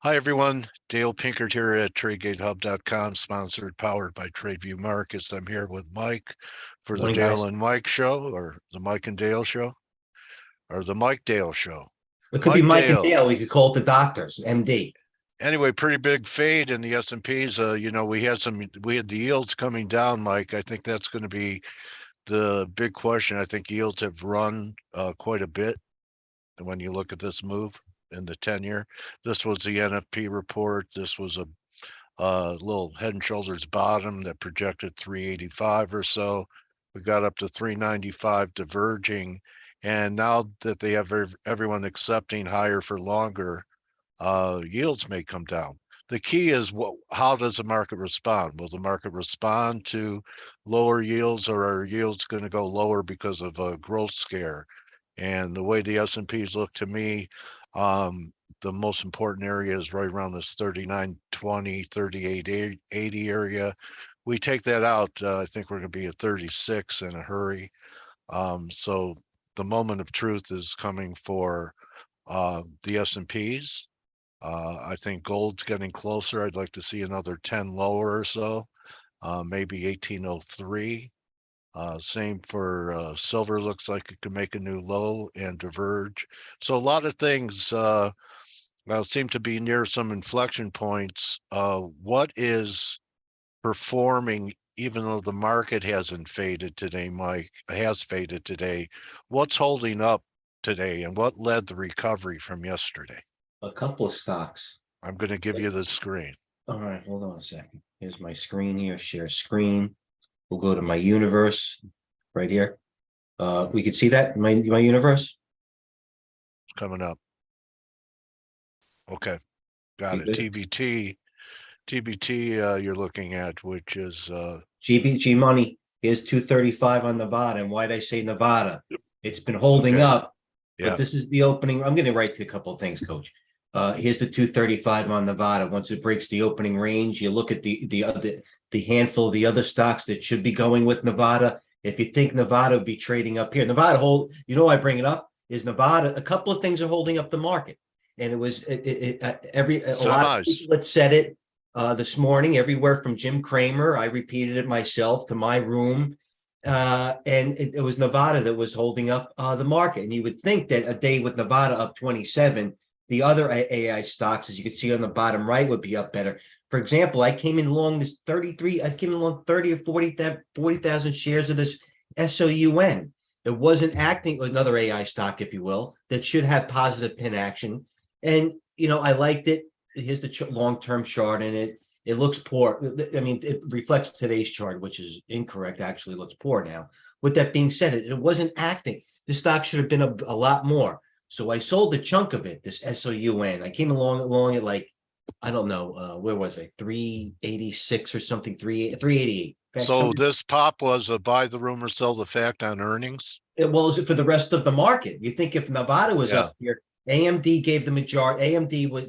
Hi, everyone. Dale Pinkert here at TradeGATEHub.com, sponsored, powered by TradeView Markets. I'm here with Mike for the Morning, Dale guys. and Mike Show, or the Mike and Dale Show, or the Mike Dale Show. It could be Mike and Dale. Dale. We could call it the doctors, MD. Anyway, pretty big fade in the S&Ps. We had the yields coming down, Mike. I think that's going to be the big question. I think yields have run quite a bit when you look at this move in the 10-year. This was the NFP report. This was a little head and shoulders bottom that projected 385 or so. We got up to 395 diverging. And now that they have everyone accepting higher for longer, yields may come down. The key is how does the market respond? Will the market respond to lower yields, or are yields going to go lower because of a growth scare? And the way the S&Ps look to me, the most important area is right around this 39.20, 38.80 area. We take that out, I think we're going to be at 36 in a hurry. So the moment of truth is coming for the S&Ps. I think gold's getting closer. I'd like to see another 10 lower or so, maybe 1803. Same for silver. Looks like it could make a new low and diverge. So a lot of things seem to be near some inflection points. What is performing, even though the market hasn't faded today, Mike, has faded today? What's holding up today, and what led the recovery from yesterday? A couple of stocks. I'm going to give you the screen. All right, hold on a second. Here's my screen here. Share screen. We'll go to my universe right here. We can see that my universe. It's coming up. Okay, got You it. good? TBT you're looking at, which is GBG money. Here's 235 on Nevada. And why'd I say Nevada? It's been holding up, yeah. but this is the opening. I'm getting right to a couple of things, Coach. Here's the 235 on Nevada. Once it breaks the opening range, you look at the handful of the other stocks that should be going with Nevada. If you think Nevada would be trading up here, Nevada hold. You know why I bring it up is Nevada. A couple of things are holding up the market, and it was a lot of people that said it this morning. Everywhere from Jim Cramer, I repeated it myself, to my room. And it was Nevada that was holding up the market. And you would think that a day with Nevada up 27, the other AI stocks, as you can see on the bottom right, would be up better. For example, I came in along this 33, I came along 30 or 40,000 shares of this SOUN. It wasn't acting, another AI stock, if you will, that should have positive pin action. And, I liked it. Here's the long-term chart, and it looks poor. I mean, it reflects today's chart, which is incorrect. Actually, it looks poor now. With that being said, it wasn't acting. The stock should have been a lot more. So I sold a chunk of it, this SOUN. I came along at like, I don't know, where was I? 386 or something, 388. Okay. So this pop was a buy the rumor, sell the fact on earnings? It was for the rest of the market. You think if Nevada was up here, AMD gave the majority,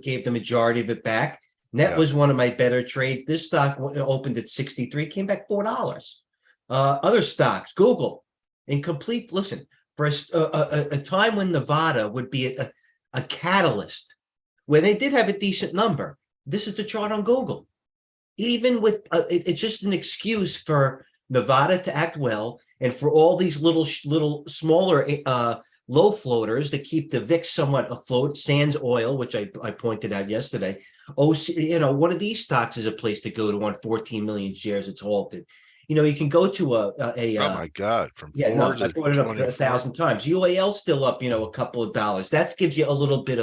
gave the majority of it back. Net was one of my better trades. This stock opened at 63, came back $4. Other stocks, Google, incomplete. Listen, for a time when Nevada would be a catalyst, where they did have a decent number. This is the chart on Google. Even with it's just an excuse for Nevada to act well, and for all these little smaller low floaters to keep the VIX somewhat afloat. Sans oil, which I pointed out yesterday. One of these stocks is a place to go to on 14 million shares. It's halted. You can go to oh my God, from I brought it up 1,000 times. UAL still up, a couple of dollars. That gives you a little bit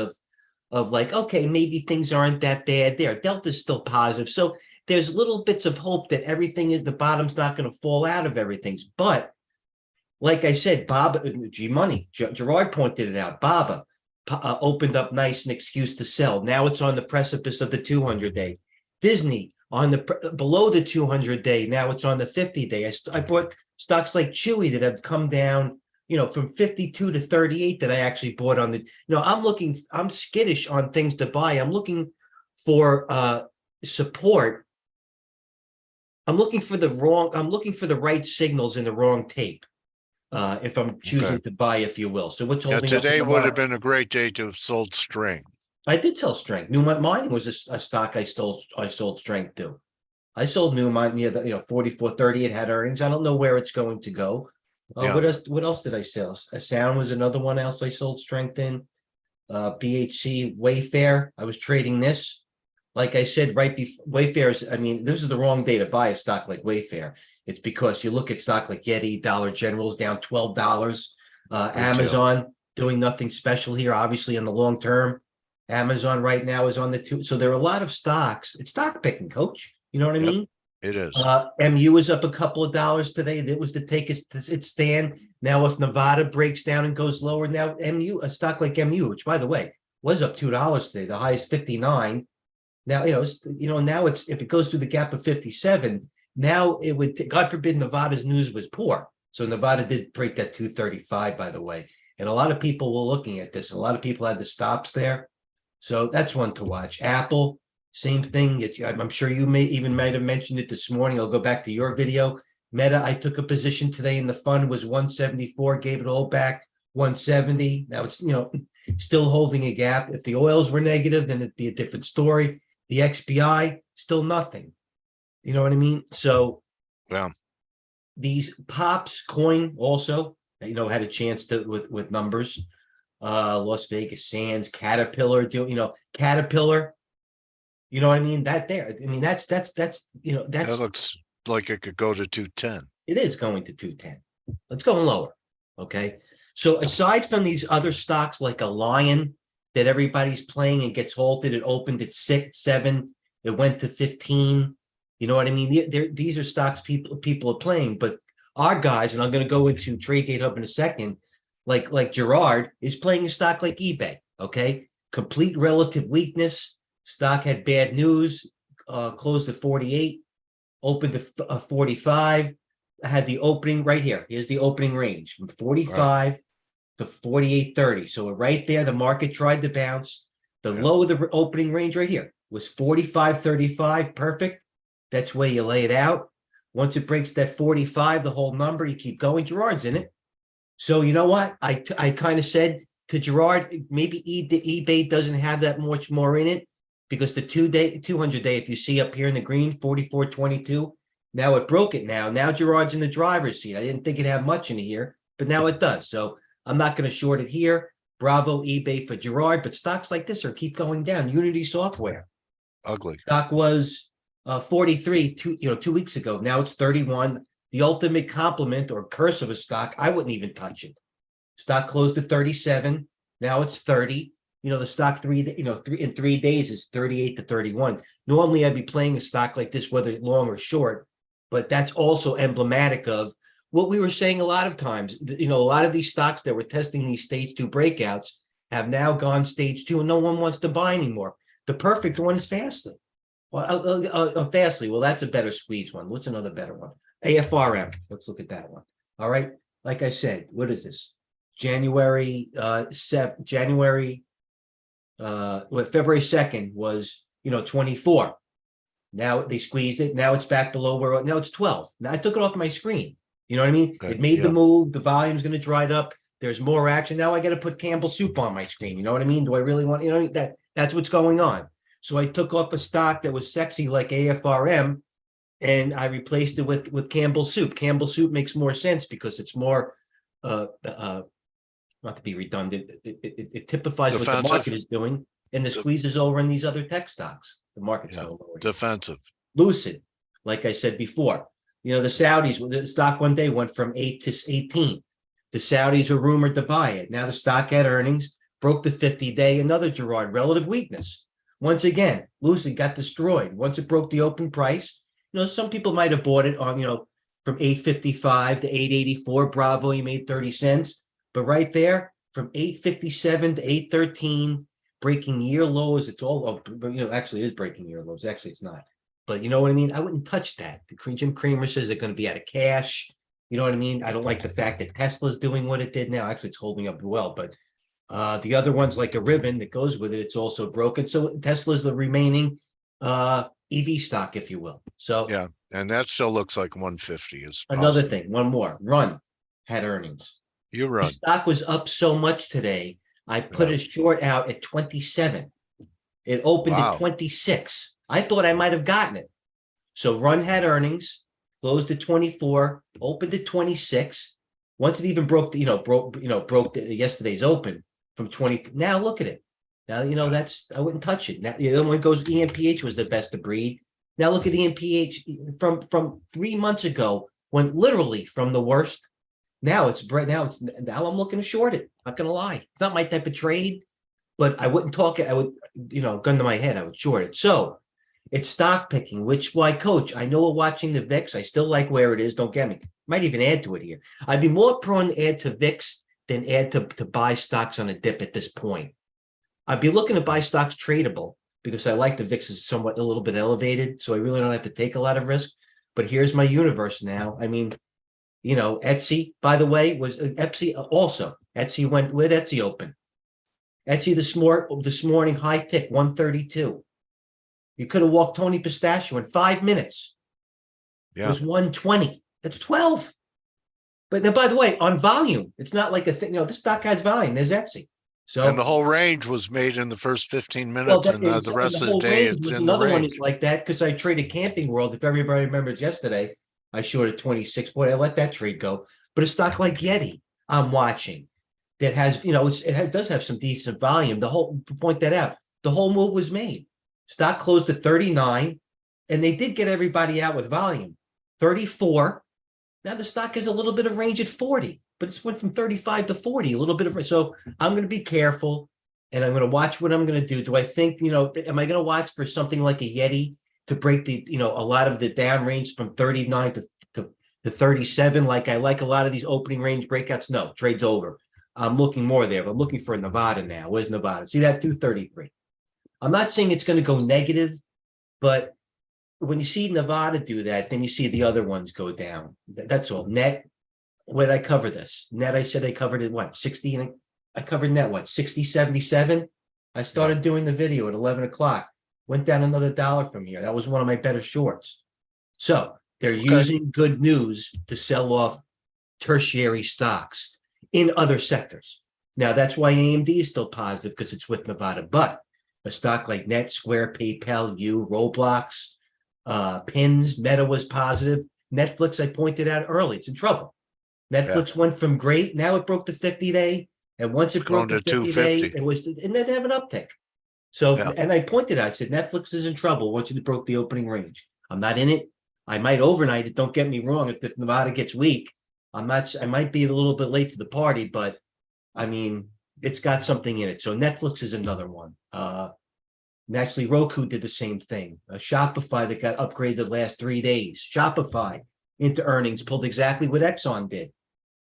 of like, okay, maybe things aren't that bad there. Delta's still positive. So there's little bits of hope that everything is, the bottom's not going to fall out of everything's. But like I said, Gerard pointed it out. BABA opened up nice, an excuse to sell. Now it's on the precipice of the 200-day. Disney on the below the 200-day. Now it's on the 50-day. I bought stocks like Chewy that have come down, from 52 to 38 that I actually bought on the, I'm skittish on things to buy. I'm looking for support. I'm looking for the right signals in the wrong tape. If I'm choosing to buy, if you will. So what's holding up today would have been a great day to have sold strength. I did sell strength. Newmont Mining was a stock I sold strength to. I sold Newmont near the 44.30. It had earnings. I don't know where it's going to go. Yeah. What else did I sell? Sound was another one else I sold strength in. BHC Wayfair. I was trading this. Like I said, right before Wayfair's, I mean, this is the wrong day to buy a stock like Wayfair. It's because you look at stock like Yeti, Dollar General's down $12. Amazon doing nothing special here, obviously in the long term. Amazon right now is on the two. So there are a lot of stocks. It's stock picking, coach. You know what I Yep. mean? It is. MU is up a couple of dollars today. That was to take its stand. Now, if Nevada breaks down and goes lower, now MU, a stock like MU, which by the way was up $2 today, the high is 59. Now now it's if it goes through the gap of 57, now it would. God forbid Nevada's news was poor. So Nevada did break that 235, by the way, and a lot of people were looking at this. A lot of people had the stops there, so that's one to watch. Apple. Same thing. I'm sure you might have mentioned it this morning. I'll go back to your video. Meta, I took a position today and the fund was 174, gave it all back 170. Now it's, still holding a gap. If the oils were negative, then it'd be a different story. The XBI, still nothing. You know what I mean? So Yeah. these Pops coin also, had a chance to with numbers. Las Vegas Sands, Caterpillar, Caterpillar. You know what I mean? That's That looks like it could go to 210. It is going to 210. Let's go lower. Okay. So aside from these other stocks like a Lion that everybody's playing and gets halted, it opened at 6, 7, it went to 15. You know what I mean? These are stocks people are playing, but our guys, and I'm going to go into TradeGATEHub in a second, like Gerard is playing a stock like eBay. Okay. Complete relative weakness. Stock had bad news, closed at 48, opened to 45, had the opening right here. Here's the opening range from 45 to 48.30. So right there, the market tried to bounce. The low of the opening range right here was 45.35. Perfect. That's where you lay it out. Once it breaks that 45, the whole number, you keep going. Gerard's in it. So you know what? I kind of said to Gerard, maybe eBay doesn't have that much more in it. Because the 200-day, if you see up here in the green, 44.22, now it broke it now. Now Gerard's in the driver's seat. I didn't think it'd have much in here, but now it does. So I'm not going to short it here. Bravo, eBay for Gerard, but stocks like this keep going down. Unity Software. Ugly. Stock was 43 2 weeks ago. Now it's 31. The ultimate compliment or curse of a stock, I wouldn't even touch it. Stock closed at 37. Now it's 30. The stock in 3 days is 38 to 31. Normally I'd be playing a stock like this, whether long or short, but that's also emblematic of what we were saying a lot of times. A lot of these stocks that were testing these stage 2 breakouts have now gone stage 2 and no one wants to buy anymore. The perfect one is Fastly. Fastly. Well, that's a better squeeze one. What's another better one? AFRM. Let's look at that one. All right. Like I said, what is this? February 2nd was 24. Now they squeezed it. Now it's back below where now it's 12. Now I took it off my screen. You know what I mean? Good. It made the move. The volume's going to dry up. There's more action. Now I got to put Campbell soup on my screen. You know what I mean? Do I really want, that's what's going on. So I took off a stock that was sexy like AFRM and I replaced it with Campbell soup. Campbell soup makes more sense because it's more, not to be redundant, it typifies defensive. What the market is doing, and the squeeze is over in these other tech stocks. The market's going lower. Defensive. Lucid, like I said before, the Saudis, the stock one day went from 8 to 18. The Saudis were rumored to buy it. Now the stock had earnings, broke the 50-day, another Gerard, relative weakness. Once again, Lucid got destroyed. Once it broke the open price, some people might have bought it on, from 855 to 884. Bravo, you made 30 cents. But right there, from 857 to 813, breaking year lows. It's all, actually it is breaking year lows. Actually, it's not. But you know what I mean? I wouldn't touch that. Jim Cramer says they're going to be out of cash. You know what I mean? I don't like the fact that Tesla's doing what it did now. Actually, it's holding up well. But the other ones, like a ribbon that goes with it, it's also broken. So Tesla's the remaining EV stock, if you will. So yeah, and that still looks like 150 is another possible. thing. One more. Run had earnings. You run. The stock was up so much today. I put a short out at 27. It opened at Wow. 26. I thought I might have gotten it. So run had earnings, closed at 24, opened at 26. Once it even broke yesterday's open from 20. Now look at it. Now, Yeah. I wouldn't touch it. Now the other one goes, EMPH was the best of breed. Now look at EMPH from 3 months ago, went literally from the worst. Now I'm looking to short it. Not gonna lie. It's not my type of trade, but I wouldn't talk it. I would, gun to my head, I would short it. So it's stock picking, which why, coach, I know we're watching the VIX. I still like where it is. Don't get me. Might even add to it here. I'd be more prone to add to VIX than add to buy stocks on a dip at this point. I'd be looking to buy stocks tradable because I like the VIX is somewhat a little bit elevated. So I really don't have to take a lot of risk. But here's my universe now. I mean, Etsy, by the way, was Etsy also. Etsy went with Etsy open. Etsy this morning, high tick 132. You could have walked Tony Pistachio in 5 minutes. It Yeah. was 120. That's 12. But then, by the way, on volume, it's not like a thing. This stock has volume. There's Etsy. So, And the whole range was made in the first 15 well, minutes, and the and rest the of the whole day range it's was in the another one range. is like that because I traded Camping World. If everybody remembers yesterday, I shorted 26. Boy, I let that trade go. But a stock like Yeti, I'm watching that has, does have some decent volume. Point that out. The whole move was made. Stock closed at 39, and they did get everybody out with volume. 34. Now the stock has a little bit of range at 40, but it's went from 35 to 40, a little bit of. So I'm going to be careful, and I'm going to watch what I'm going to do. Do I think, am I going to watch for something like a Yeti to break a lot of the down range from 39 to 37? Like I like a lot of these opening range breakouts. No, trade's over. I'm looking more there, but I'm looking for Nevada now. Where's Nevada? See that 233. I'm not saying it's going to go negative, but when you see Nevada do that, then you see the other ones go down. That's all. Net, where did I cover this? Net, I said I covered it, what, 60? And I covered net, what, 60, 77? I started doing the video at 11 o'clock. Went down another $1 from here. That was one of my better shorts. So they're using good news to sell off tertiary stocks in other sectors. Now, that's why AMD is still positive because it's with Nevada. But a stock like Net, Square, PayPal, Roblox, Pins, Meta was positive. Netflix, I pointed out early, it's in trouble. Netflix went from great, now it broke the 50-day, and once it broke the 50-day, it didn't have an uptick. So, and I pointed out, I said, Netflix is in trouble once it broke the opening range. I'm not in it. I might overnight it. Don't get me wrong. If Nevada gets weak, I might be a little bit late to the party, but I mean, it's got something in it. So Netflix is another one. Naturally, Roku did the same thing. Shopify that got upgraded the last 3 days. Shopify into earnings pulled exactly what Exxon did.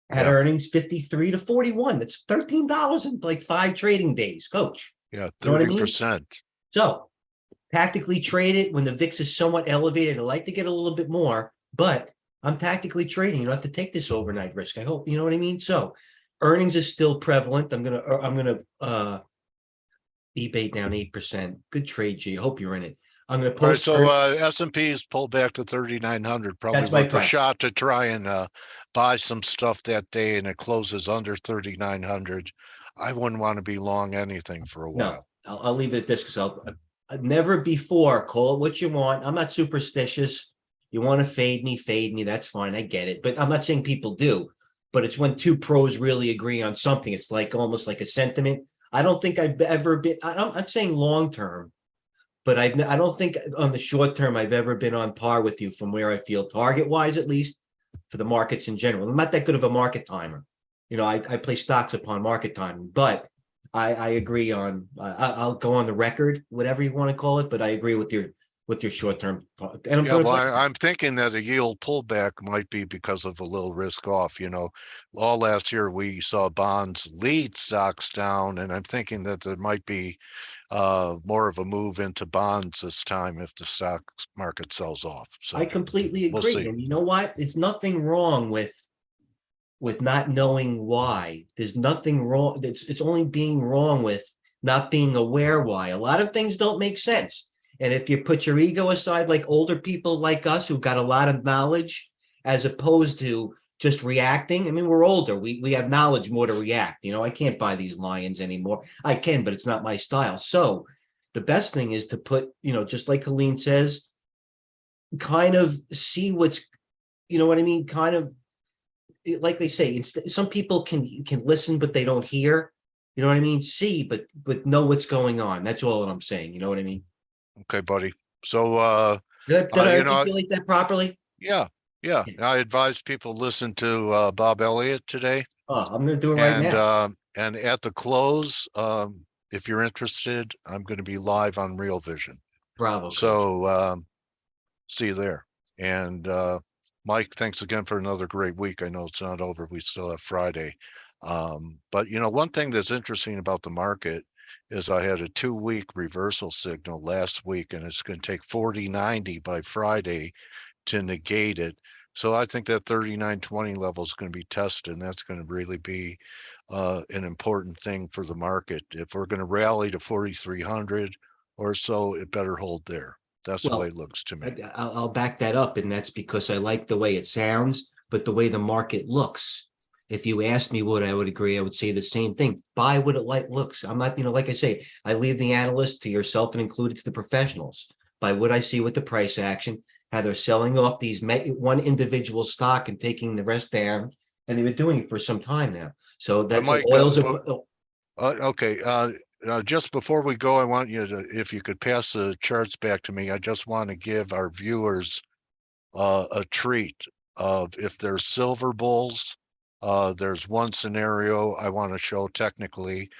Had earnings 53 to 41. That's $13 in like 5 trading days, coach. Yeah, 30%. You know what I mean? So tactically trade it when the VIX is somewhat elevated. I like to get a little bit more, but I'm tactically trading. You don't have to take this overnight risk. I hope, you know what I mean? So earnings is still prevalent. I'm gonna eBay down 8%. Good trade, G. I hope you're in it. I'm going to post. All right, so S&P's pulled back to 3,900. Probably That's my worth a price. shot to try and buy some stuff that day, and it closes under 3,900. I wouldn't want to be long anything for a while. No, I'll leave it at this because I'll never before call it what you want. I'm not superstitious. You want to fade me. That's fine. I get it. But I'm not saying people do. But it's when two pros really agree on something. It's like almost like a sentiment. I don't think I've ever been. I'm saying long term, but I don't think on the short term I've ever been on par with you from where I feel target wise, at least for the markets in general. I'm not that good of a market timer. I play stocks upon market timing, but I agree on. I'll go on the record, whatever you want to call it, but I agree with your short term. And I'm thinking that a yield pullback might be because of a little risk off. All last year we saw bonds lead stocks down, and I'm thinking that there might be more of a move into bonds this time if the stock market sells off. So I completely agree. We'll see. And you know what? It's nothing wrong with not knowing why. There's nothing wrong. It's only being wrong with not being aware why. A lot of things don't make sense. And if you put your ego aside, like older people like us who've got a lot of knowledge, as opposed to just reacting. I mean, we're older. We have knowledge more to react. I can't buy these lions anymore. I can, but it's not my style. So the best thing is to put, just like Colleen says, kind of see what's, you know what I mean? Kind of like they say, some people can listen, but they don't hear. You know what I mean? See, but know what's going on. That's all that I'm saying. You know what I mean? Okay, buddy. So, Did I you know, articulate that properly? yeah, yeah. Yeah. I advise people listen to Bob Elliott today, Oh, I'm gonna do it right now. and at the close, if you're interested, I'm going to be live on Real Vision. Bravo, coach. So, see you there. And Mike, thanks again for another great week. I know it's not over. We still have Friday. But one thing that's interesting about the market is I had a 2-week reversal signal last week, and it's going to take 40.90 by Friday to negate it. So I think that 39.20 level is going to be tested, and that's going to really be an important thing for the market. If we're going to rally to 4,300 or so, it better hold there. That's the way Well, it looks to me. I'll back that up, and that's because I like the way it sounds, but the way the market looks. If you asked me what I would agree, I would say the same thing. Buy what it like looks. I'm not, like I say, I leave the analysts to yourself and included to the professionals. By what I see with the price action, how they're selling off these one individual stock and taking the rest down, and they've been doing it for some time now. So that Mike, oils are. okay. Just before we go, I want you to, if you could pass the charts back to me, I just want to give our viewers a treat of if there's silver bulls. There's one scenario I want to show technically.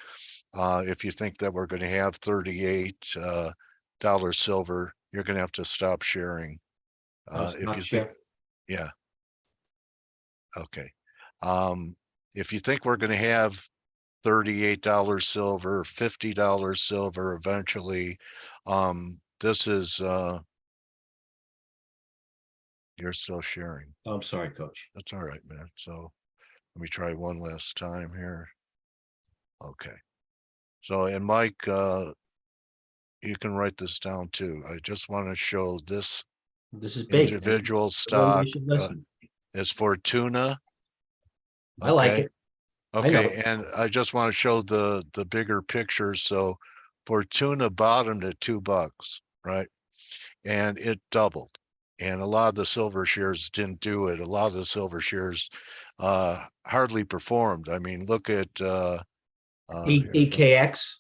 If you think that we're going to have $38 silver, you're going to have to stop sharing. If you think, yeah, okay. If you think we're going to have $38 silver, $50 silver eventually, this is you're still sharing. Oh, I'm sorry, coach. That's all right, man. So let me try one last time here. Okay. So, and Mike, you can write this down too. I just want to show this This is big. individual Everybody stock should listen. is Fortuna. I like Okay. it. I know. Okay. And I just want to show the bigger picture. So Fortuna bottomed at $2, right? And it doubled. And a lot of the silver shares didn't do it. A lot of the silver shares hardly performed. I mean, look at EKX.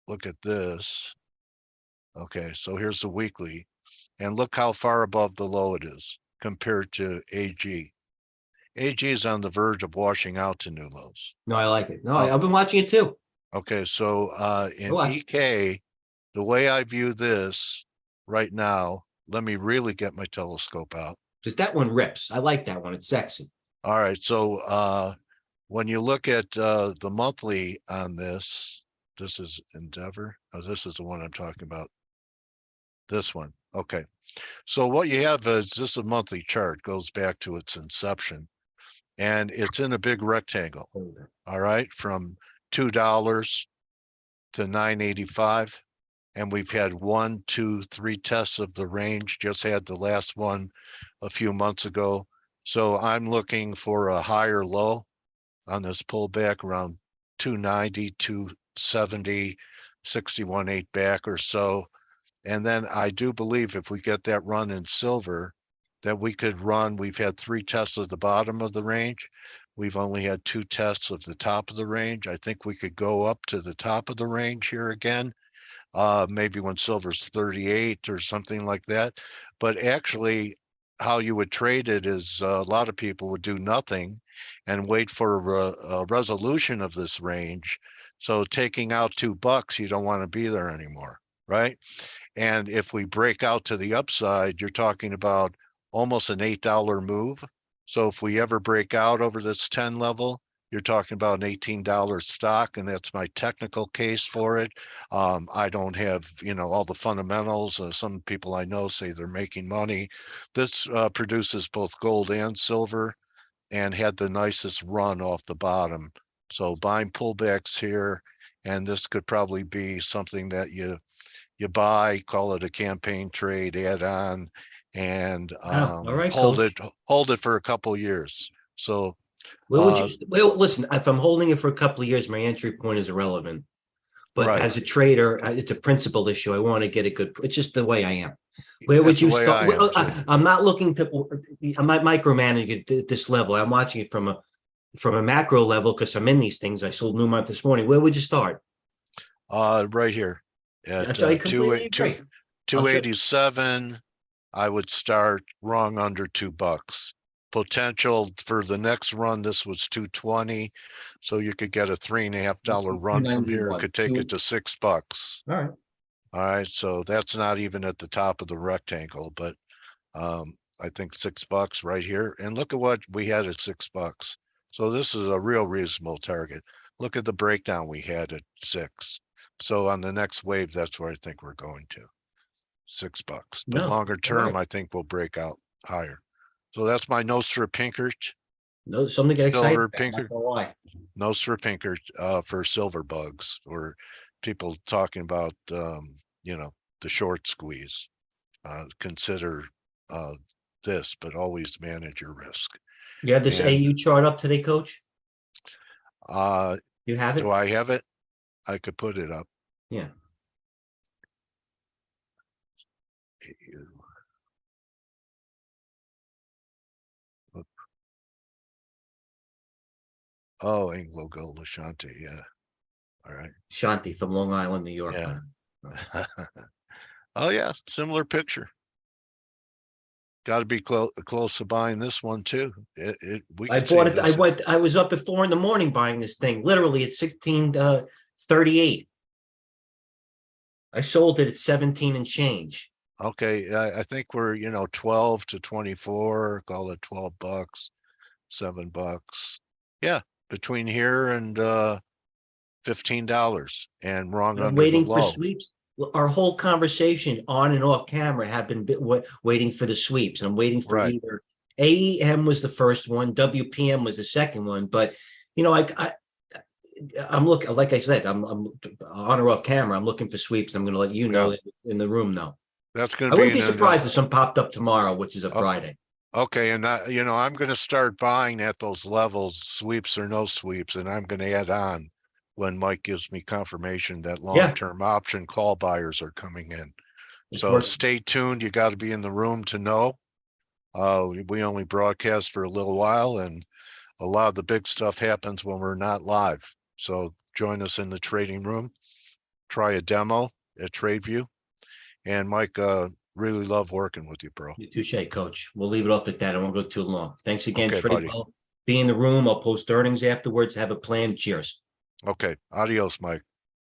look at this. Okay, so here's the weekly, and look how far above the low it is compared to AG. AG is on the verge of washing out to new lows. No, I like it. No, I've been watching it too. Okay, so in EK, the way I view this right now, let me really get my telescope out. Because that one rips. I like that one. It's sexy. All right, so when you look at the monthly on this is Endeavor. Oh, this is the one I'm talking about. This one. Okay. So what you have is this a monthly chart, goes back to its inception, and it's in a big rectangle. All right, from $2 to $9.85. And we've had 1, 2, 3 tests of the range, just had the last one a few months ago. So I'm looking for a higher low on this pullback around 290, 270, 61.8 back or so. And then I do believe if we get that run in silver, that we could run, we've had 3 tests of the bottom of the range. We've only had 2 tests of the top of the range. I think we could go up to the top of the range here again, maybe when silver's 38 or something like that. But actually, how you would trade it is a lot of people would do nothing and wait for a resolution of this range. So taking out $2, you don't want to be there anymore, right? And if we break out to the upside, you're talking about almost an $8 move. So if we ever break out over this 10 level, you're talking about an $18 stock, and that's my technical case for it. I don't have, all the fundamentals. Some people I know say they're making money. This produces both gold and silver and had the nicest run off the bottom. So buying pullbacks here, and this could probably be something that you buy, call it a campaign trade, add on, and All right, hold coach. it for a couple years. So Well, listen, if I'm holding it for a couple of years, my entry point is irrelevant. But Right. as a trader, it's a principal issue. I want to get a good, it's just the way I am. Where would That's the you way start? I am Well, too. I'm not looking to, I'm not micromanaging at this level. I'm watching it from a macro level because I'm in these things. I sold Newmont this morning. Where would you start? Right here at I completely agree. I'll show, 287. I would start wrong under $2. Potential for the next run, this was 220. So you could get a $3.50 run from here. It 291, could take it to $6. all right. All right, so that's not even at the top of the rectangle, but I think $6 right here. And look at what we had at $6. So this is a real reasonable target. Look at the breakdown we had at 6. So on the next wave, that's where I think we're going to. $6. But No, longer all right. term, I think we'll break out higher. So that's my Nostra Pinkert, No, something to get excited Silver about. I'm not Pinkert, gonna lie. Nostra Pinkert for silver bugs, or people talking about, you know, the short squeeze. Consider this, but always manage your risk. You have this And AU chart up today, Coach? You have do it? I have it? I could put it up. Yeah. Oh, Anglo Gold Ashanti, yeah. All right. Shanti from Long Island, New York. Yeah. Oh yeah, similar picture. Got to be close to buying this one too. We I could see bought it. this. I was up at 4 a.m. buying this thing, literally at 16:38. I sold it at 17 and change. Okay, I think we're, you know, 12 to 24, call it $12, $7. Yeah, between here and $15 and wrong I'm under the waiting for low. sweeps. Well, our whole conversation on and off camera have been waiting for the sweeps. I'm waiting for Right. either AEM was the first one, WPM was the second one. But you know, I'm looking, like I said, I'm on or off camera. I'm looking for sweeps. I'm going to let you know in the room though. That's going I to be wouldn't be surprised if some popped up tomorrow, which is a Friday. Okay, and you know, I'm going to start buying at those levels, sweeps or no sweeps, and I'm going to add on when Mike gives me confirmation that long-term option call buyers are coming in. So stay tuned. You got to be in the room to know. We only broadcast for a little while, and a lot of the big stuff happens when we're not live. So join us in the trading room. Try a demo at TradeView. And Mike, really love working with you, bro. Touche, Coach. We'll leave it off at that. I won't go too long. Thanks again, Okay, Trade buddy. Well. Be in the room. I'll post earnings afterwards. Have a plan. Cheers. Okay. Adios, Mike.